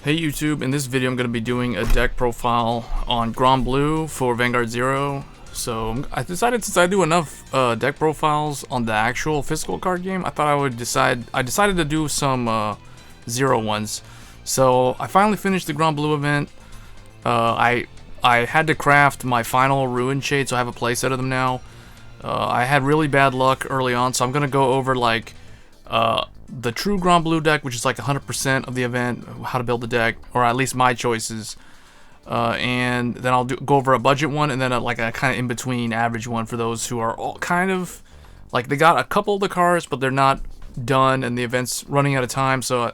Hey YouTube, in this video I'm going to be doing a deck profile on Granblue for Vanguard Zero. So I decided, since I do enough deck profiles on the actual physical card game, I thought I decided to do some Zero ones. So I finally finished the Granblue event. I had to craft my final Ruin Shade, so I have a playset of them now. I had really bad luck early on, so I'm going to go over like the true Granblue deck, which is like 100% of the event, how to build the deck, or at least my choices. And then I'll go over a budget one, and then like a kind of in-between average one for those who are all kind of like, they got a couple of the cards, but they're not done, and the event's running out of time, so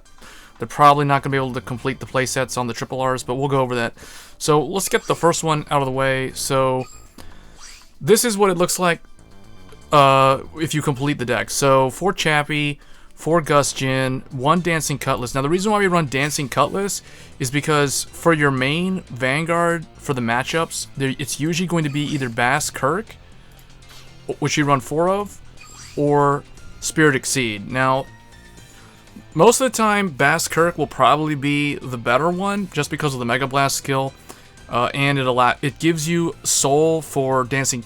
they're probably not going to be able to complete the playsets on the triple Rs, but we'll go over that. So let's get the first one out of the way. So this is what it looks like if you complete the deck. So 4 Chappie, 4 Gustion, 1 Dancing Cutlass. Now the reason why we run Dancing Cutlass is because for your main Vanguard, for the matchups, it's usually going to be either Bass Kirk, which you run 4 of, or Spirit Exceed. Now, most of the time, Bass Kirk will probably be the better one, just because of the Mega Blast skill, and it gives you Soul for Dancing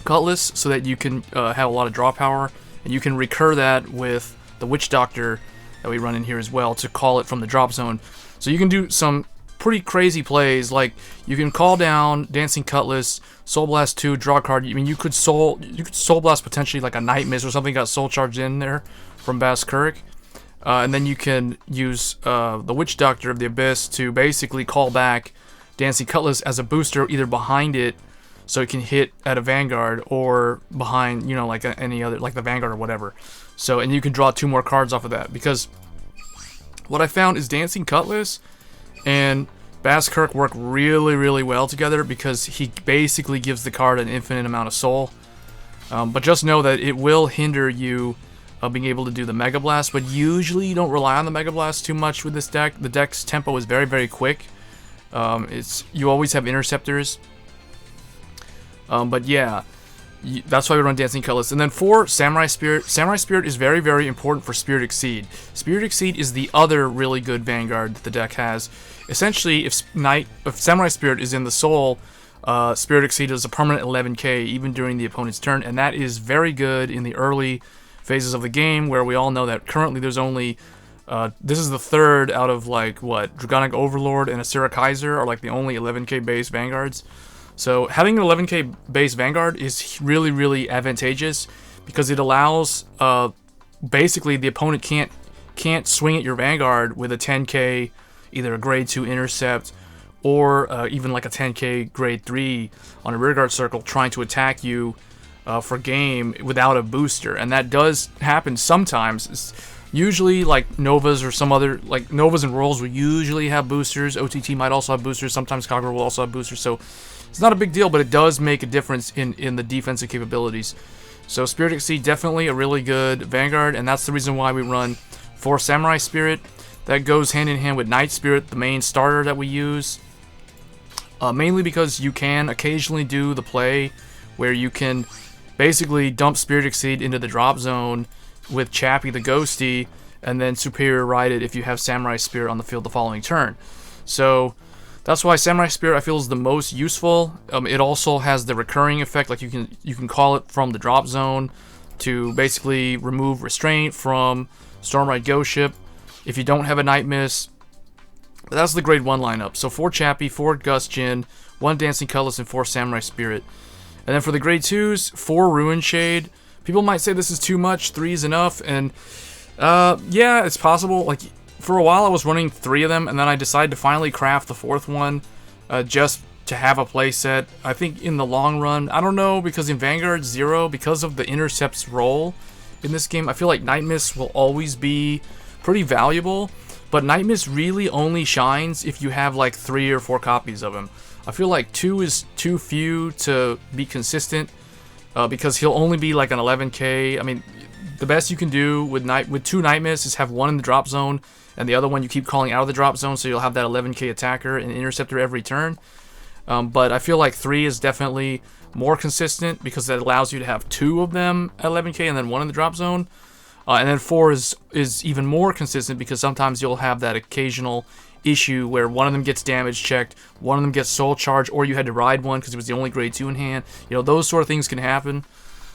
Cutlass, so that you can have a lot of draw power, and you can recur that with the Witch Doctor that we run in here as well to call it from the drop zone. So you can do some pretty crazy plays, like you can call down Dancing Cutlass, Soul Blast 2, draw a card. I mean, you could Soul Blast potentially like a Night Mist or something, got Soul Charged in there from Bass Kirk. And then you can use the Witch Doctor of the Abyss to basically call back Dancing Cutlass as a booster, either behind it, so it can hit at a Vanguard, or behind, you know, like any other, like the Vanguard or whatever. So, and you can draw 2 more cards off of that, because what I found is Dancing Cutlass and Bass Kirk work really, really well together, because he basically gives the card an infinite amount of soul. But just know that it will hinder you being able to do the Mega Blast, but usually you don't rely on the Mega Blast too much with this deck. The deck's tempo is very, very quick. You always have interceptors. But yeah, that's why we run Dancing Cutlass. And then for Samurai Spirit, Samurai Spirit is very, very important for Spirit Exceed. Spirit Exceed is the other really good Vanguard that the deck has. Essentially, if Samurai Spirit is in the Soul, Spirit Exceed is a permanent 11k even during the opponent's turn, and that is very good in the early phases of the game, where we all know that currently there's only this is the third out of like what, Dragonic Overlord and Asura Kaiser are like the only 11k base Vanguards. So having an 11k base Vanguard is really, really advantageous, because it allows basically the opponent can't swing at your Vanguard with a 10k, either a grade 2 intercept, or even like a 10k grade 3 on a rearguard circle trying to attack you for game without a booster. And that does happen sometimes. It's usually like Novas or some other, like Novas and Rolls will usually have boosters. OTT might also have boosters. Sometimes Kagura will also have boosters. So it's not a big deal, but it does make a difference in the defensive capabilities. So Spirit Exceed, definitely a really good Vanguard, and that's the reason why we run 4 Samurai Spirit. That goes hand in hand with Night Spirit, the main starter that we use. Mainly because you can occasionally do the play where you can basically dump Spirit Exceed into the drop zone with Chappie the Ghosty, and then Superior Ride it if you have Samurai Spirit on the field the following turn. So that's why Samurai Spirit I feel is the most useful. It also has the recurring effect, like you can call it from the drop zone to basically remove restraint from Stormride Ghost Ship if you don't have a Night Mist. But that's the grade 1 lineup. So 4 Chappie, 4 Gustion, 1 Dancing Cutlass, and 4 Samurai Spirit. And then for the grade 2s, 4 Ruin Shade. People might say this is too much, 3 is enough, and yeah, it's possible. Like, for a while I was running 3 of them, and then I decided to finally craft the 4th one just to have a playset. I think in the long run, I don't know, because in Vanguard Zero, because of the intercepts role in this game, I feel like Night Mist will always be pretty valuable, but Night Mist really only shines if you have like 3 or 4 copies of him. I feel like 2 is too few to be consistent, because he'll only be like an 11k. I mean, the best you can do with 2 Night Mists is have one in the drop zone, and the other one you keep calling out of the drop zone, so you'll have that 11k attacker and interceptor every turn. But I feel like 3 is definitely more consistent, because that allows you to have 2 of them at 11k and then 1 in the drop zone. And then 4 is even more consistent, because sometimes you'll have that occasional issue where one of them gets damage checked, one of them gets soul charge, or you had to ride one because it was the only grade 2 in hand. You know, those sort of things can happen.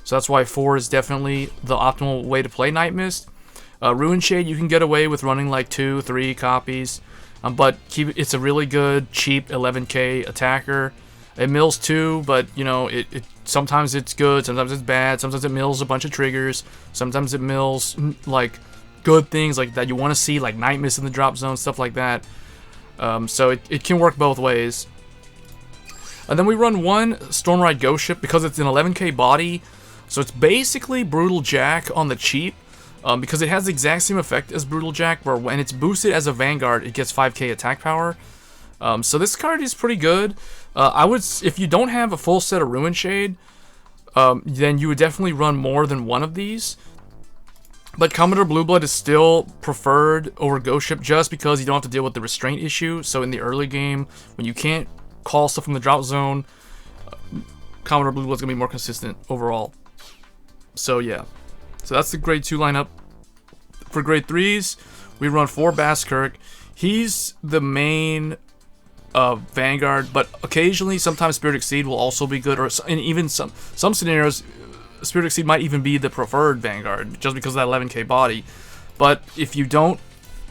So that's why 4 is definitely the optimal way to play Night Mist. Ruin Shade, you can get away with running like 2, 3 copies, but it's a really good, cheap 11k attacker. It mills 2, but you know, sometimes it's good, sometimes it's bad, sometimes it mills a bunch of triggers, sometimes it mills like good things like that you want to see, like Night Mist in the drop zone, stuff like that. So it can work both ways. And then we run 1 Stormride Ghost Ship because it's an 11k body, so it's basically Brutal Jack on the cheap. Because it has the exact same effect as Brutal Jack, where when it's boosted as a Vanguard, it gets 5k attack power. So this card is pretty good. If you don't have a full set of Ruin Shade, then you would definitely run more than one of these. But Commodore Blueblood is still preferred over Ghost Ship just because you don't have to deal with the restraint issue. So in the early game, when you can't call stuff from the drop zone, Commodore Blueblood's gonna be more consistent overall. So yeah. So that's the grade 2 lineup. For grade 3s, we run 4 Basskirk. He's the main Vanguard, but occasionally, sometimes Spirit Exceed will also be good, or in even some scenarios, Spirit Exceed might even be the preferred Vanguard, just because of that 11k body. But if you don't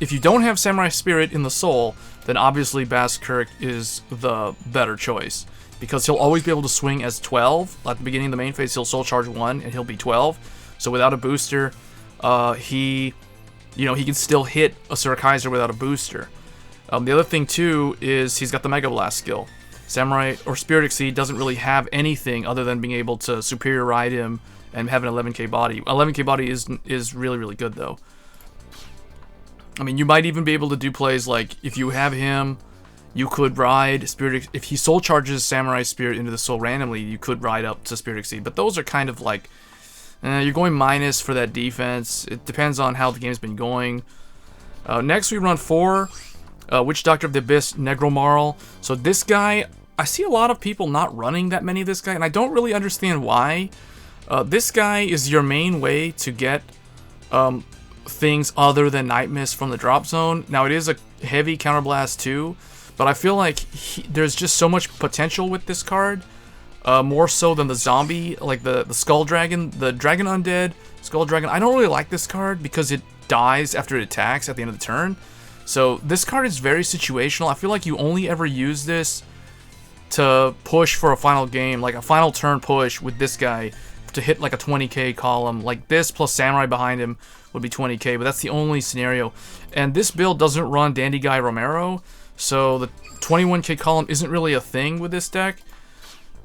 have Samurai Spirit in the Soul, then obviously Basskirk is the better choice, because he'll always be able to swing as 12. At the beginning of the main phase, he'll Soul Charge 1, and he'll be 12. So without a booster, he can still hit a Surkaiser without a booster. The other thing too is he's got the Mega Blast skill. Samurai or Spirit Exceed doesn't really have anything other than being able to superior ride him and have an 11k body. 11k body is really, really good though. I mean, you might even be able to do plays like, if you have him, you could ride Spirit. If he Soul Charges Samurai Spirit into the Soul randomly, you could ride up to Spirit Exceed. But those are kind of like, you're going minus for that defense. It depends on how the game's been going. Next, we run 4 Witch Doctor of the Abyss Negromarl. So this guy, I see a lot of people not running that many of this guy, and I don't really understand why. This guy is your main way to get things other than Night Mist from the drop zone. Now, it is a heavy counterblast too, but I feel like there's just so much potential with this card. More so than the zombie, like the Skull Dragon, the Dragon Undead, Skull Dragon. I don't really like this card because it dies after it attacks at the end of the turn. So this card is very situational. I feel like you only ever use this to push for a final game, like a final turn push with this guy to hit like a 20k column. Like this plus Samurai behind him would be 20k, but that's the only scenario. And this build doesn't run Dandy Guy Romero, so the 21k column isn't really a thing with this deck.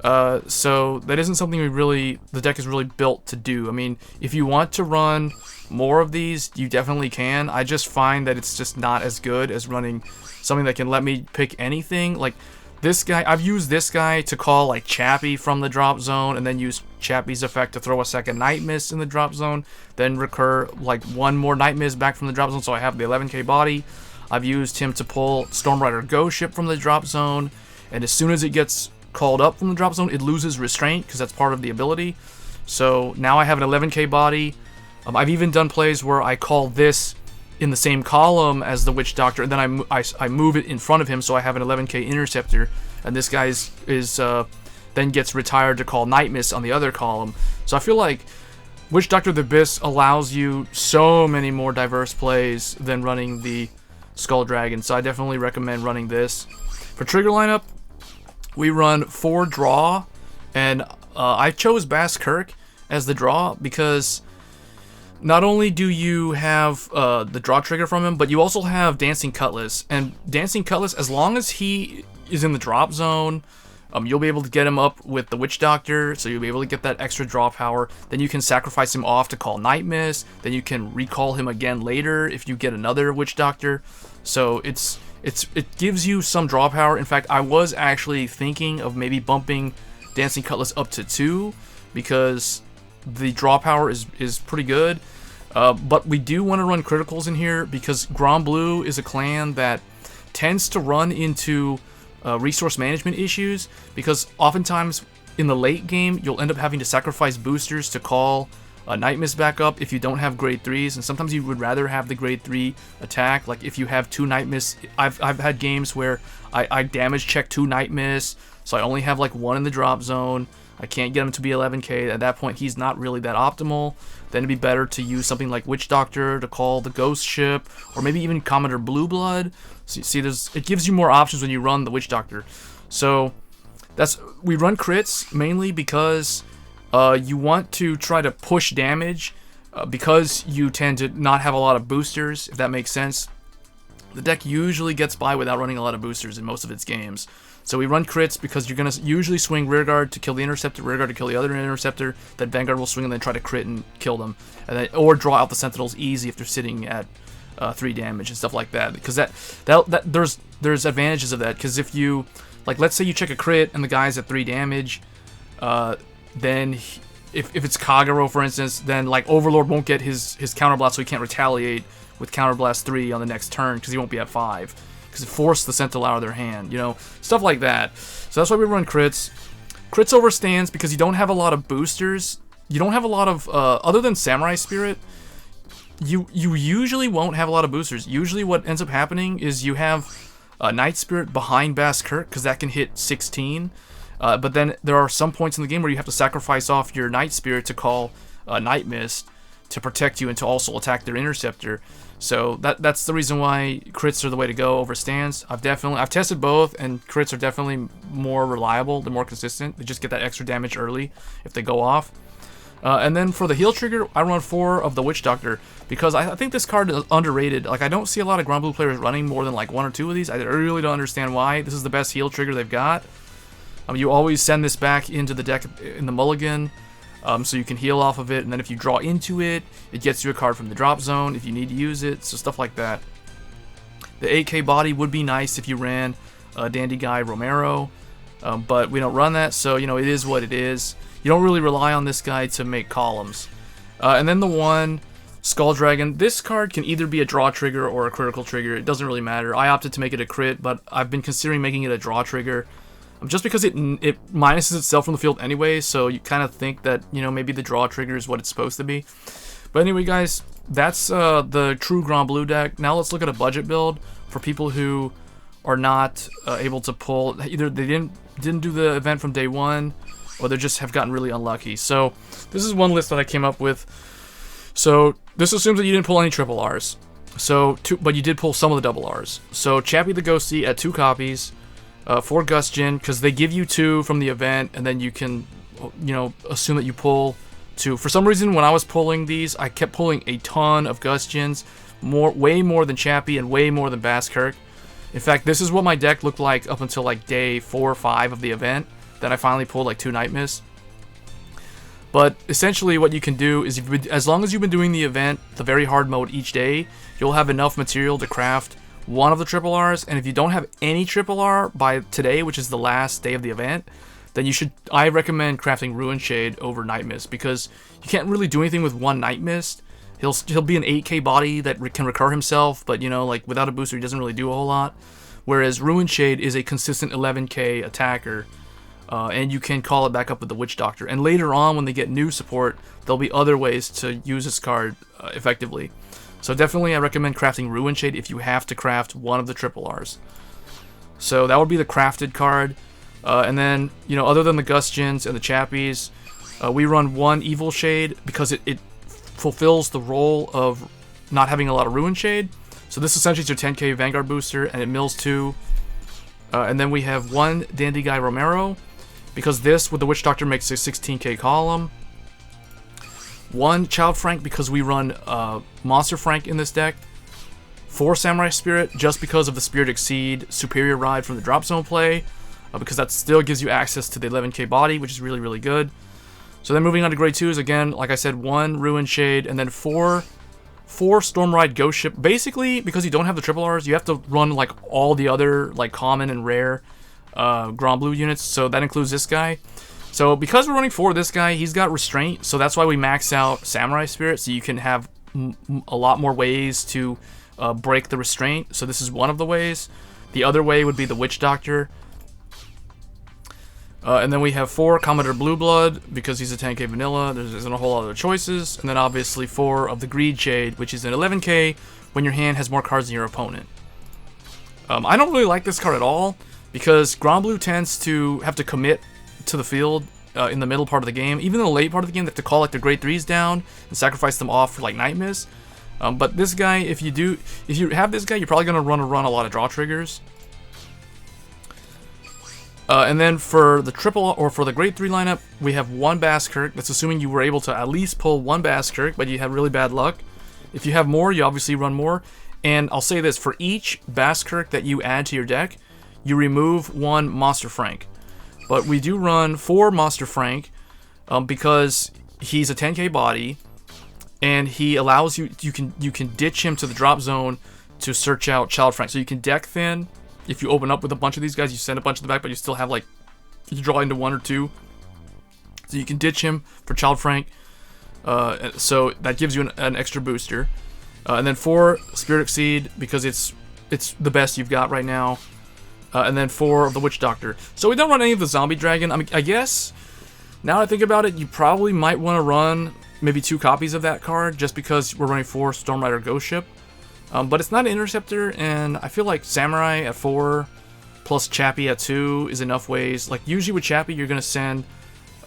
So that isn't something the deck is really built to do. I mean, if you want to run more of these, you definitely can. I just find that it's just not as good as running something that can let me pick anything. Like this guy, I've used this guy to call like Chappie from the drop zone, and then use Chappie's effect to throw a second Night Mist in the drop zone, then recur like 1 more Night Mist back from the drop zone, so I have the 11k body. I've used him to pull Stormrider Ghost Ship from the drop zone, and as soon as it gets called up from the drop zone, it loses restraint because that's part of the ability. So now I have an 11k body. I've even done plays where I call this in the same column as the Witch Doctor, and then I move it in front of him, so I have an 11k Interceptor, and this guy then gets retired to call Night Mist on the other column. So I feel like Witch Doctor of the Abyss allows you so many more diverse plays than running the Skull Dragon, so I definitely recommend running this. For trigger lineup, we run 4 draw, and I chose Basskirk as the draw because not only do you have the draw trigger from him, but you also have Dancing Cutlass. And Dancing Cutlass, as long as he is in the drop zone, you'll be able to get him up with the Witch Doctor, so you'll be able to get that extra draw power. Then you can sacrifice him off to call Night Mist. Then you can recall him again later if you get another Witch Doctor. So it gives you some draw power. In fact, I was actually thinking of maybe bumping Dancing Cutlass up to 2 because the draw power is pretty good. But we do want to run criticals in here because Granblue is a clan that tends to run into resource management issues, because oftentimes in the late game you'll end up having to sacrifice boosters to call Night Mist backup if you don't have grade 3s, and sometimes you would rather have the grade 3 attack. Like if you have 2 Night Mists, I've had games where I damage check 2 Night Mists, so I only have like 1 in the drop zone. I can't get him to be 11k. At that point, he's not really that optimal. Then it'd be better to use something like Witch Doctor to call the Ghost Ship, or maybe even Commodore Blue Blood. So you see, it gives you more options when you run the Witch Doctor. So we run crits mainly because you want to try to push damage because you tend to not have a lot of boosters, if that makes sense. The deck usually gets by without running a lot of boosters in most of its games. So we run crits because you're going to usually swing Rearguard to kill the Interceptor, Rearguard to kill the other Interceptor, then Vanguard will swing and then try to crit and kill them. And then, or draw out the Sentinels easy if they're sitting at 3 damage and stuff like that. Because there's advantages of that, because if you, like, let's say you check a crit and the guy's at 3 damage, then if it's Kagero, for instance, then like Overlord won't get his counterblast, so he can't retaliate with Counterblast 3 on the next turn because he won't be at 5. Because it forced the Sentinel out of their hand, you know, stuff like that. So that's why we run crits. Crits over stands because you don't have a lot of boosters. You don't have a lot of, other than Samurai Spirit, you usually won't have a lot of boosters. Usually what ends up happening is you have Night Spirit behind Bass Kirk because that can hit 16. But then there are some points in the game where you have to sacrifice off your Night Spirit to call Night Mist to protect you and to also attack their Interceptor. So that's the reason why crits are the way to go over stands. I've tested both, and crits are definitely more reliable. They're more consistent. They just get that extra damage early if they go off. And then for the heal trigger, I run 4 of the Witch Doctor because I think this card is underrated. Like, I don't see a lot of Granblue players running more than like 1 or 2 of these. I really don't understand why. This is the best heal trigger they've got. You always send this back into the deck in the mulligan. So you can heal off of it, and then if you draw into it, it gets you a card from the drop zone if you need to use it, so stuff like that. The 8k body would be nice if you ran Dandy Guy Romero, but we don't run that, so you know, it is what it is. You don't really rely on this guy to make columns. And then the 1 Skull Dragon, this card can either be a draw trigger or a critical trigger. It doesn't really matter. I opted to make it a crit, but I've been considering making it a draw trigger. Just because it minuses itself from the field anyway, so you kind of think that, you know, maybe the draw trigger is what it's supposed to be. But anyway, guys, that's the true Granblue deck. Now let's look at a budget build for people who are not able to pull. Either they didn't do the event from day 1, or they just have gotten really unlucky. So this is one list that I came up with. So this assumes that you didn't pull any triple Rs. But you did pull some of the double Rs. So Chappie the Ghosty at 2 copies. 4 Gustion, because they give you 2 from the event, and then you can, you know, assume that you pull 2. For some reason, when I was pulling these, I kept pulling a ton of Gustions, way more than Chappie and way more than Bass Kirk. In fact, this is what my deck looked like up until like day 4 or 5 of the event. Then I finally pulled like 2 Night Mists. But essentially, what you can do is, as long as you've been doing the event, the very hard mode each day, you'll have enough material to craft 1 of the triple Rs, and if you don't have any triple R by today, which is the last day of the event, then I recommend crafting Ruin Shade over Night Mist, because you can't really do anything with 1 Night Mist. He'll be an 8k body that can recur himself, but you know, like without a booster, he doesn't really do a whole lot. Whereas Ruin Shade is a consistent 11k attacker, and you can call it back up with the Witch Doctor. And later on, when they get new support, there'll be other ways to use this card effectively. So definitely I recommend crafting Ruin Shade if you have to craft 1 of the triple Rs. So that would be the crafted card. And then, you know, other than the Gustions and the Chappies, we run 1 Evil Shade because it fulfills the role of not having a lot of Ruin Shade. So this essentially is your 10k Vanguard booster, and it mills 2. And then we have 1 Dandy Guy Romero, because this with the Witch Doctor makes a 16k column. 1 Child Frank because we run Monster Frank in this deck. 4 Samurai Spirit just because of the Spirit Exceed Superior Ride from the drop zone play, because that still gives you access to the 11k body, which is really, really good. So then moving on to grade 2s, again, like I said, 1 Ruin Shade, and then 4 Storm Ride Ghost Ship. Basically, because you don't have the triple Rs, you have to run like all the other like common and rare Granblue units, so that includes this guy. So because we're running 4 of this guy, he's got Restraint, so that's why we max out Samurai Spirit, so you can have a lot more ways to break the Restraint. So this is one of the ways. The other way would be the Witch Doctor. And then we have 4 Commodore Blue Blood, because he's a 10k vanilla, there isn't a whole lot of choices. And then obviously 4 of the Greed Shade, which is an 11k when your hand has more cards than your opponent. I don't really like this card at all, because Granblue tends to have to commit to the field in the middle part of the game. Even in the late part of the game, they have to call like their grade 3s down and sacrifice them off for like Night Miss. But this guy, if you have this guy, you're probably going to run a lot of draw triggers. And then for the triple, or for the grade 3 lineup, we have 1 Basskirk. That's assuming you were able to at least pull 1 Basskirk, but you had really bad luck. If you have more, you obviously run more. And I'll say this, for each Basskirk that you add to your deck, you remove 1 Monster Frank. But we do run 4 Monster Frank, because he's a 10k body, and he allows you can ditch him to the drop zone to search out Child Frank. So you can deck thin. If you open up with a bunch of these guys, you send a bunch to the back, but you still have like, you draw into 1 or 2. So you can ditch him for Child Frank. So that gives you an extra booster. And then 4 Spirit Exceed, because it's the best you've got right now. And then 4 of the Witch Doctor. So we don't run any of the Zombie Dragon. I mean, I guess, now that I think about it, you probably might want to run maybe 2 copies of that card, just because we're running 4 Storm Rider Ghost Ship. But it's not an Interceptor, and I feel like Samurai at 4 plus Chappie at 2 is enough ways. Like, usually with Chappie, you're going to send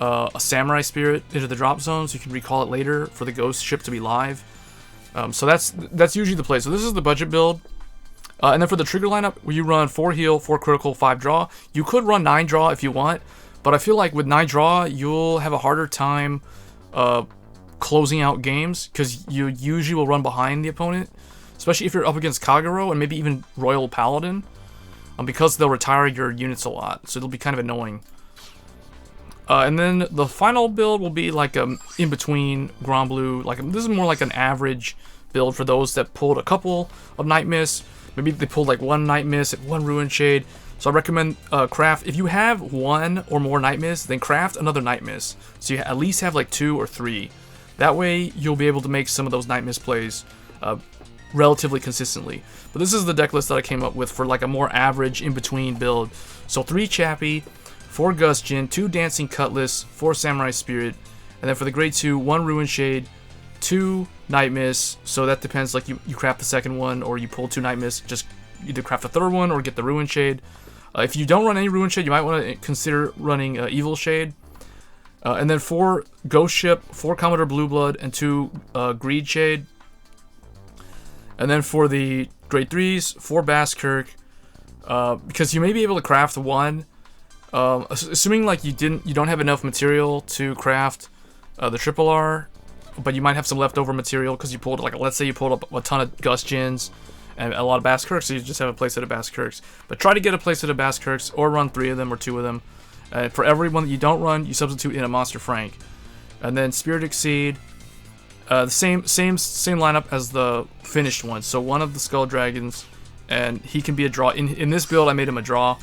a Samurai Spirit into the drop zone, so you can recall it later for the Ghost Ship to be live. So that's usually the play. So this is the budget build. And then for the trigger lineup, you run 4 heal, 4 critical, 5 draw. You could run 9 draw if you want, but I feel like with 9 draw, you'll have a harder time closing out games, because you usually will run behind the opponent, especially if you're up against Kagero and maybe even Royal Paladin, because they'll retire your units a lot, so it'll be kind of annoying. And then the final build will be like in between Granblue. Like, this is more like an average build for those that pulled a couple of Night Miss. Maybe they pulled like 1 Night Miss and 1 Ruin Shade. So I recommend craft, if you have 1 or more Night Miss, then craft another Night Miss, so you at least have like 2 or 3. That way you'll be able to make some of those Night Miss plays relatively consistently. But this is the deck list that I came up with for like a more average in-between build. So 3 Chappie, 4 Gustion, 2 Dancing Cutlass, 4 Samurai Spirit, and then for the grade 2, 1 Ruin Shade, 2 Night Miss. So that depends, like you craft the second one, or you pull 2 Night Miss, just either craft the third one or get the Ruin Shade. If you don't run any Ruin Shade, you might want to consider running Evil Shade. And then 4 Ghost Ship, 4 Commodore Blue Blood, and 2 Greed Shade. And then for the grade 3s, 4 Basskirk, because you may be able to craft 1, assuming like you don't have enough material to craft the Triple R, but you might have some leftover material because you pulled, like, let's say you pulled up a ton of Gustions and a lot of Basskirks, so you just have a playset of Basskirks. But try to get a playset of Basskirks, or run 3 of them or 2 of them. For every one that you don't run, you substitute in a Monster Frank. And then Spirit Exceed, the same lineup as the finished one. So 1 of the Skull Dragons, and he can be a draw. In this build, I made him a draw.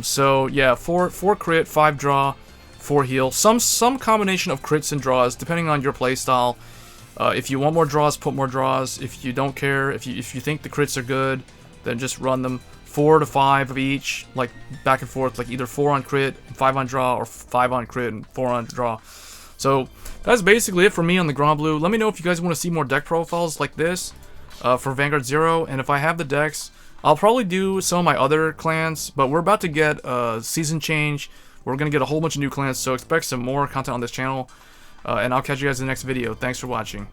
So yeah, 4 crit, 5 draw, 4 heal. Some combination of crits and draws, depending on your playstyle. If you want more draws, put more draws. If you don't care, if you think the crits are good, then just run them 4 to 5 of each, like back and forth, like either 4 on crit, 5 on draw, or 5 on crit and 4 on draw. So that's basically it for me on the Granblue. Let me know if you guys want to see more deck profiles like this for Vanguard Zero, and if I have the decks, I'll probably do some of my other clans, but we're about to get a season change. We're going to get a whole bunch of new clans, so expect some more content on this channel, and I'll catch you guys in the next video. Thanks for watching.